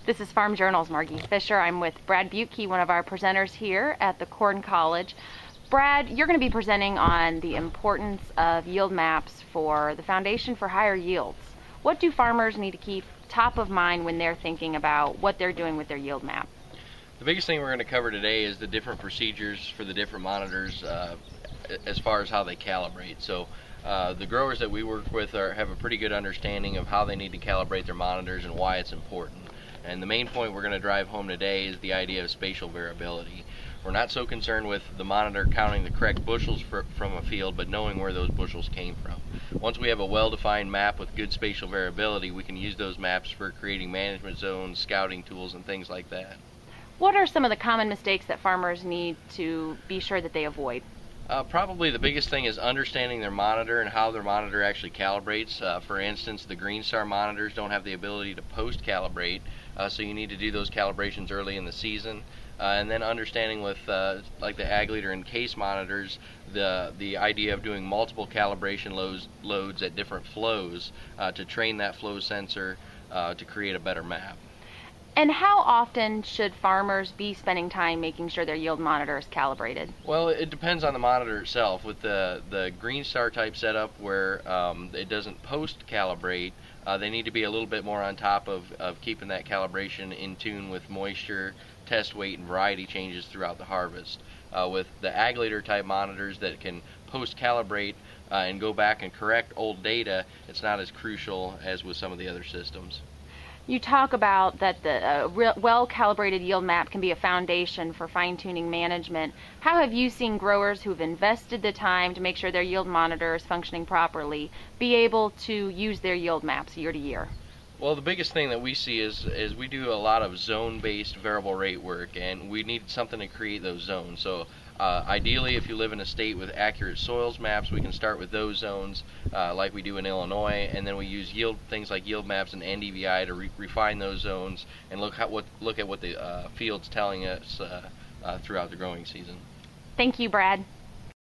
This is Farm Journal's Margie Fisher. I'm with Brad Beutke, one of our presenters here at the Corn College. Brad, you're going to be presenting on the importance of yield maps for the foundation for higher yields. What do farmers need to keep top of mind when they're thinking about what they're doing with their yield map? The biggest thing we're going to cover today is the different procedures for the different monitors as far as how they calibrate. So the growers that we work with have a pretty good understanding of how they need to calibrate their monitors and why it's important. And the main point we're going to drive home today is the idea of spatial variability. We're not so concerned with the monitor counting the correct bushels from a field, but knowing where those bushels came from. Once we have a well-defined map with good spatial variability, we can use those maps for creating management zones, scouting tools, and things like that. What are some of the common mistakes that farmers need to be sure that they avoid? Probably the biggest thing is understanding their monitor and how their monitor actually calibrates. For instance, the Green Star monitors don't have the ability to post-calibrate, so you need to do those calibrations early in the season. And then understanding with like the Ag Leader and Case monitors, the idea of doing multiple calibration loads at different flows to train that flow sensor to create a better map. And how often should farmers be spending time making sure their yield monitor is calibrated? Well, it depends on the monitor itself. With the Green Star type setup where it doesn't post-calibrate, they need to be a little bit more on top of keeping that calibration in tune with moisture, test weight, and variety changes throughout the harvest. With the Ag Leader type monitors that can post-calibrate and go back and correct old data, it's not as crucial as with some of the other systems. You talk about that the well-calibrated yield map can be a foundation for fine-tuning management. How have you seen growers who've invested the time to make sure their yield monitor is functioning properly be able to use their yield maps year to year? Well, the biggest thing that we see is we do a lot of zone-based variable rate work, and we need something to create those zones. So ideally, if you live in a state with accurate soils maps, we can start with those zones like we do in Illinois, and then we use things like yield maps and NDVI to refine those zones and look at what the field's telling us throughout the growing season. Thank you, Brad.